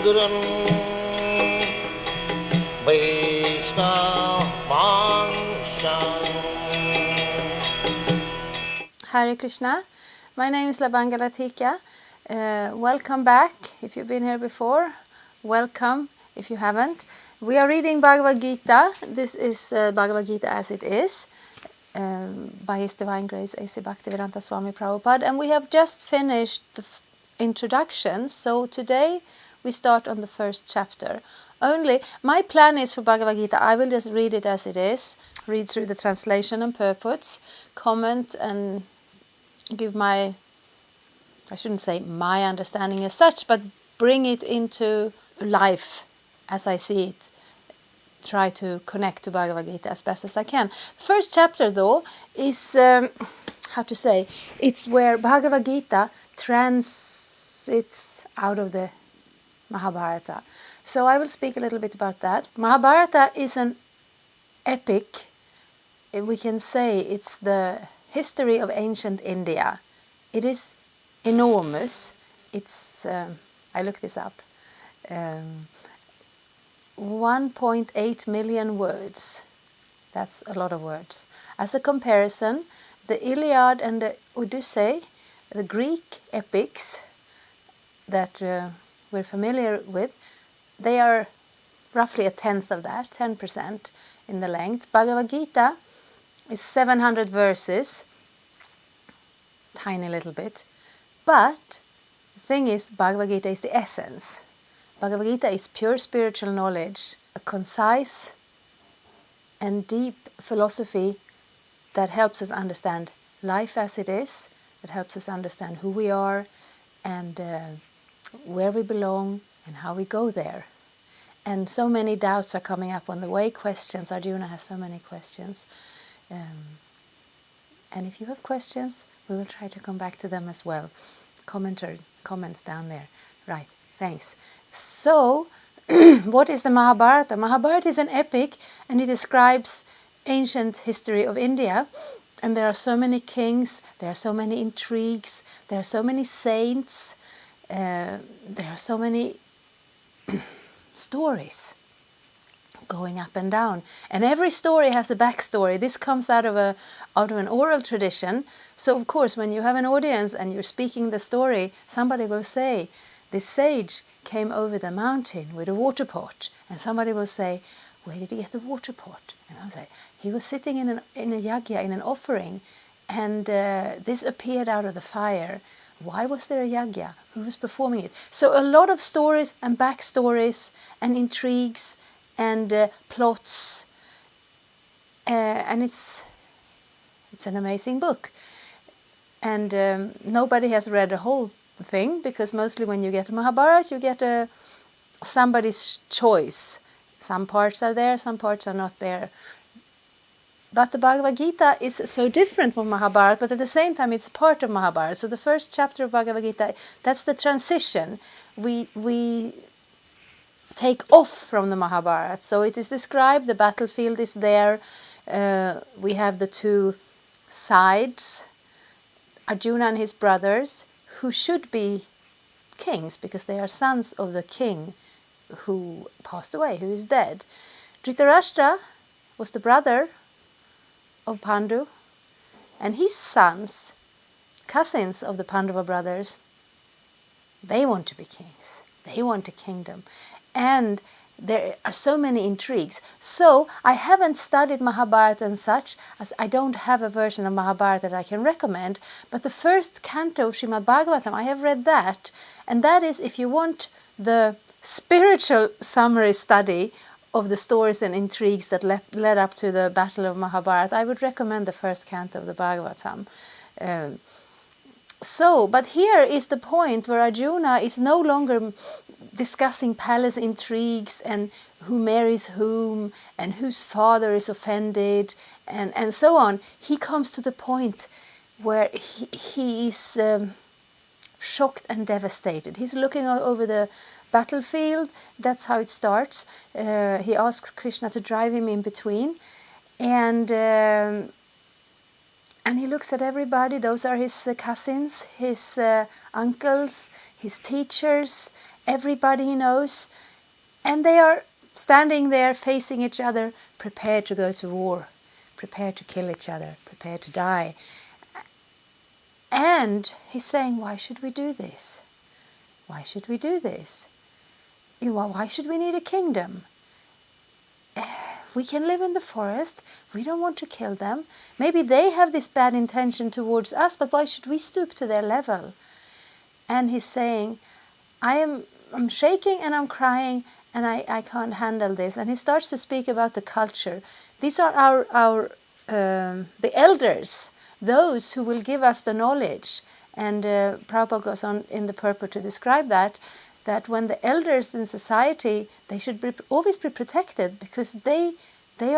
Shudran Vaishnav Mansham. Hare Krishna. My name is Labangalatika. Welcome back if you've been here before. Welcome if you haven't. We are reading Bhagavad-gita. This is Bhagavad-gita as it is, by His Divine Grace A.C. Bhaktivedanta Swami Prabhupada. And we have just finished the introduction, so today we start on the first chapter. Only, my plan is for Bhagavad-gita, I will just read it as it is, read through the translation and purports, comment and give my, I shouldn't say my understanding as such, but bring it into life as I see it. Try to connect to Bhagavad-gita as best as I can. First chapter though is, it's where Bhagavad-gita transits out of the Mahabharata. So I will speak a little bit about that. Mahabharata is an epic. We can say it's the history of ancient India. It is enormous. It's, I looked this up, 1.8 million words. That's a lot of words. As a comparison, the Iliad and the Odyssey, the Greek epics that we're familiar with, they are roughly a tenth of that, 10% in the length. Bhagavad-gita is 700 verses, tiny little bit. But the thing is, Bhagavad-gita is the essence. Bhagavad-gita is pure spiritual knowledge, a concise and deep philosophy that helps us understand life as it is, that helps us understand who we are and where we belong and how we go there. And so many doubts are coming up on the way, questions. Arjuna has so many questions. And if you have questions, we will try to come back to them as well. Comments down there. Right, thanks. So, what is the Mahabharata? Mahabharata is an epic and it describes ancient history of India. And there are so many kings, there are so many intrigues, there are so many saints, there are so many stories going up and down, and every story has a backstory. This comes out of an oral tradition. So of course, when you have an audience and you're speaking the story, somebody will say, "This sage came over the mountain with a water pot," and somebody will say, "Where did he get the water pot?" And I'll say, "He was sitting in a yagya, in an offering, and this appeared out of the fire. Why was there a yagya? Who was performing it?" So a lot of stories and backstories and intrigues and plots, and it's an amazing book. And nobody has read the whole thing, because mostly when you get a Mahabharata, you get somebody's choice. Some parts are there, some parts are not there. But the Bhagavad-gita is so different from Mahabharata, but at the same time it's part of Mahabharata. So the first chapter of Bhagavad-gita, that's the transition. We take off from the Mahabharata. So it is described, the battlefield is there. We have the two sides, Arjuna and his brothers, who should be kings, because they are sons of the king who passed away, who is dead. Dhritarashtra was the brother of Pandu, and his sons, cousins of the Pandava brothers, they want to be kings. They want a kingdom. And there are so many intrigues. So I haven't studied Mahabharata and such, as I don't have a version of Mahabharata that I can recommend, but the first canto of Srimad Bhagavatam, I have read that. And that is, if you want the spiritual summary study of the stories and intrigues that led up to the Battle of Mahabharata, I would recommend the first canto of the Bhagavatam. But here is the point where Arjuna is no longer discussing palace intrigues and who marries whom and whose father is offended and so on. He comes to the point where he is shocked and devastated. He's looking over the battlefield. That's how it starts. He asks Krishna to drive him in between, and he looks at everybody. Those are his cousins, his uncles, his teachers, everybody he knows, and they are standing there facing each other, prepared to go to war, prepared to kill each other, prepared to die. And he's saying, why should we do this? Why should we do this? Why should we need a kingdom? We can live in the forest. We don't want to kill them. Maybe they have this bad intention towards us, but why should we stoop to their level? And he's saying, I'm shaking and I'm crying, and I can't handle this. And he starts to speak about the culture. These are the elders, those who will give us the knowledge. And Prabhupada goes on in the purport to describe that when the elders in society, they should always be protected, because they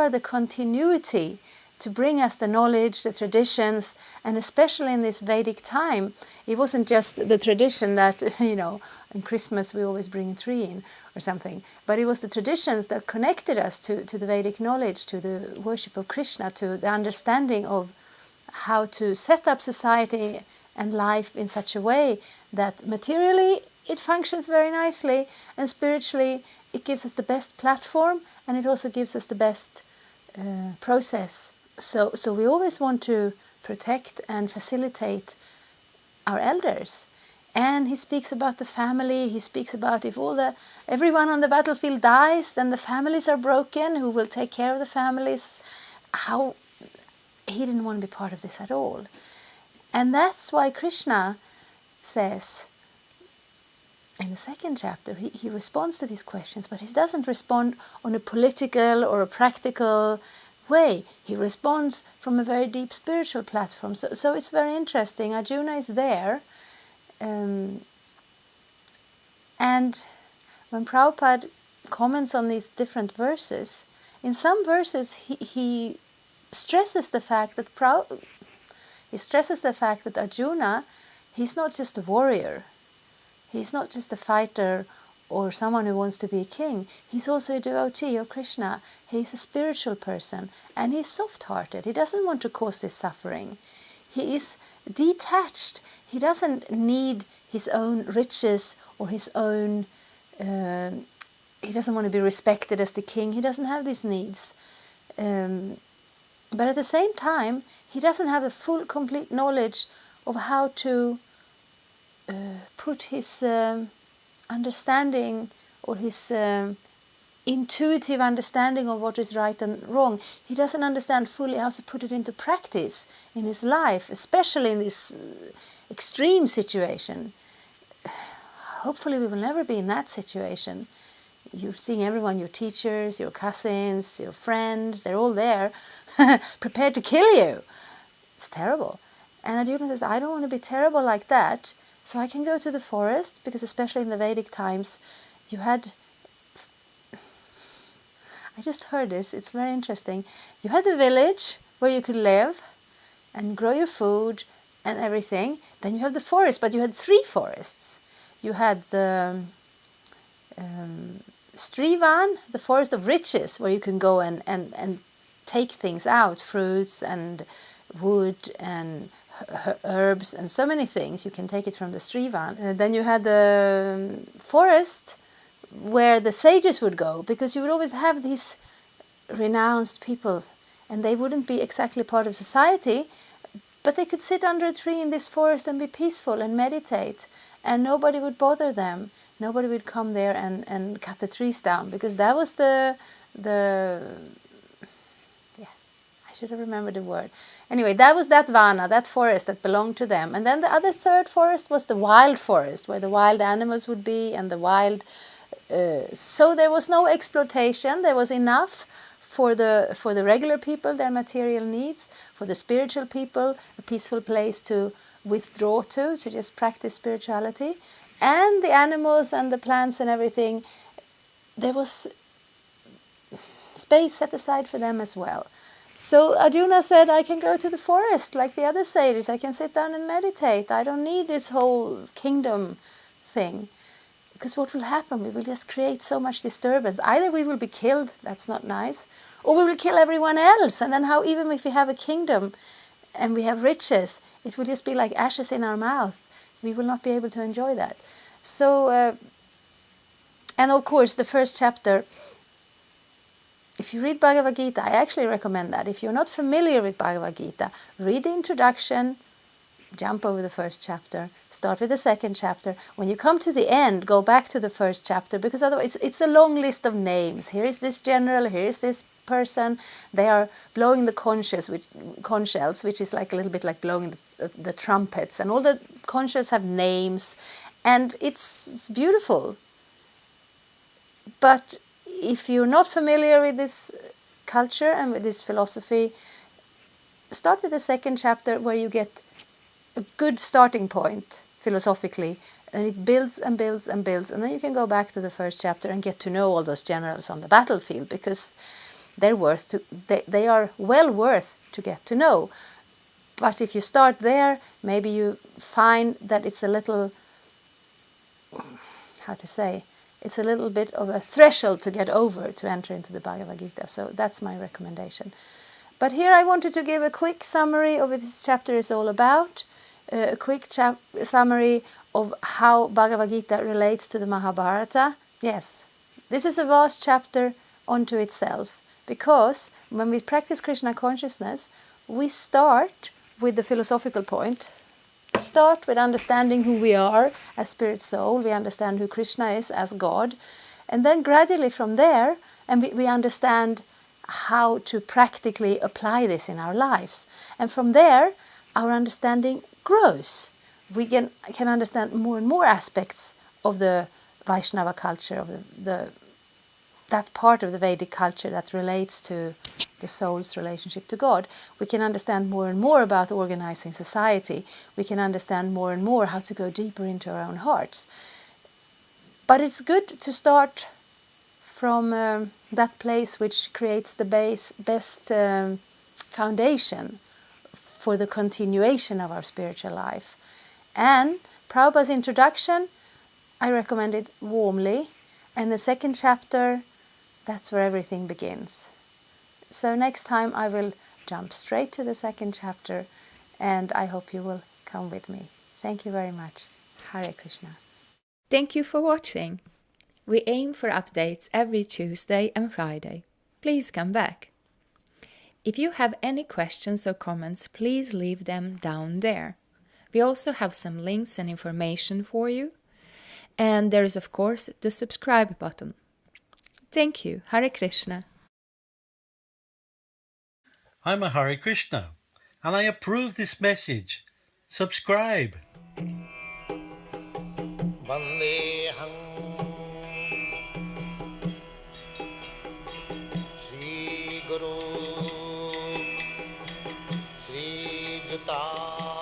are the continuity to bring us the knowledge, the traditions, and especially in this Vedic time, it wasn't just the tradition that, in Christmas we always bring a tree in or something, but it was the traditions that connected us to the Vedic knowledge, to the worship of Krishna, to the understanding of how to set up society and life in such a way that materially it functions very nicely, and spiritually it gives us the best platform, and it also gives us the best process. So we always want to protect and facilitate our elders. And he speaks about the family. He speaks about if everyone on the battlefield dies, then the families are broken. Who will take care of the families? How he didn't want to be part of this at all. And that's why Krishna says in the second chapter, he responds to these questions, but he doesn't respond on a political or a practical way. He responds from a very deep spiritual platform. So it's very interesting. Arjuna is there. And when Prabhupada comments on these different verses, in some verses he stresses the fact that Arjuna, he's not just a warrior. He's not just a fighter or someone who wants to be a king. He's also a devotee of Krishna. He's a spiritual person, and he's soft-hearted. He doesn't want to cause this suffering. He is detached. He doesn't need his own riches or his own... he doesn't want to be respected as the king. He doesn't have these needs. But at the same time, he doesn't have a full, complete knowledge of how to put his understanding or his intuitive understanding of what is right and wrong. He doesn't understand fully how to put it into practice in his life, especially in this extreme situation. Hopefully we will never be in that situation. You're seeing everyone, your teachers, your cousins, your friends, they're all there, prepared to kill you. It's terrible. And Arjuna says, I don't want to be terrible like that, so I can go to the forest, because especially in the Vedic times, you had... I just heard this, it's very interesting. You had the village where you could live and grow your food and everything. Then you have the forest, but you had 3 forests. You had the shrivan, the forest of riches, where you can go and take things out, fruits and wood and herbs and so many things. You can take it from the shrivan. Then you had the forest where the sages would go, because you would always have these renounced people, and they wouldn't be exactly part of society, but they could sit under a tree in this forest and be peaceful and meditate, and nobody would bother them. Nobody would come there and cut the trees down, because that was I should have remembered the word. Anyway, that was that vana, that forest that belonged to them. And then the other third forest was the wild forest, where the wild animals would be, and the wild... so there was no exploitation. There was enough for the regular people, their material needs, for the spiritual people, a peaceful place to withdraw to just practice spirituality. And the animals and the plants and everything, there was space set aside for them as well. So Arjuna said, I can go to the forest like the other sages. I can sit down and meditate. I don't need this whole kingdom thing. Because what will happen? We will just create so much disturbance. Either we will be killed, that's not nice, or we will kill everyone else. And then how, even if we have a kingdom and we have riches, it will just be like ashes in our mouth. We will not be able to enjoy that. So And of course, the first chapter, if you read Bhagavad-gita, I actually recommend that. If you're not familiar with Bhagavad-gita, read the introduction, jump over the first chapter, start with the second chapter. When you come to the end, go back to the first chapter, because otherwise it's a long list of names. Here is this general, here is this person. They are blowing the conch shells, which is like a little bit like blowing the trumpets. And all the conch shells have names. And it's beautiful. But if you're not familiar with this culture and with this philosophy, start with the second chapter where you get a good starting point philosophically, and it builds and builds and builds, and then you can go back to the first chapter and get to know all those generals on the battlefield, because they are well worth to get to know. But if you start there, maybe you find that it's a little, it's a little bit of a threshold to get over to enter into the Bhagavad-gita. So that's my recommendation. But here I wanted to give a quick summary of what this chapter is all about, a quick summary of how Bhagavad-gita relates to the Mahabharata. Yes, this is a vast chapter unto itself, because when we practice Krishna consciousness, we start with the philosophical point. Start with understanding who we are as spirit soul. We understand who Krishna is as God. And then gradually from there, and we understand how to practically apply this in our lives. And from there, our understanding grows. We can understand more and more aspects of the Vaishnava culture, of that part of the Vedic culture that relates to the soul's relationship to God. We can understand more and more about organizing society. We can understand more and more how to go deeper into our own hearts. But it's good to start from that place which creates the best foundation for the continuation of our spiritual life. And Prabhupada's introduction, I recommend it warmly. And the second chapter, that's where everything begins. So next time I will jump straight to the second chapter, and I hope you will come with me. Thank you very much. Hare Krishna. Thank you for watching. We aim for updates every Tuesday and Friday. Please come back. If you have any questions or comments, please leave them down there. We also have some links and information for you. And there is, of course, the subscribe button. Thank you. Hare Krishna. I'm a Hare Krishna, and I approve this message. Subscribe. Vandeham Shri Guru Shri Juta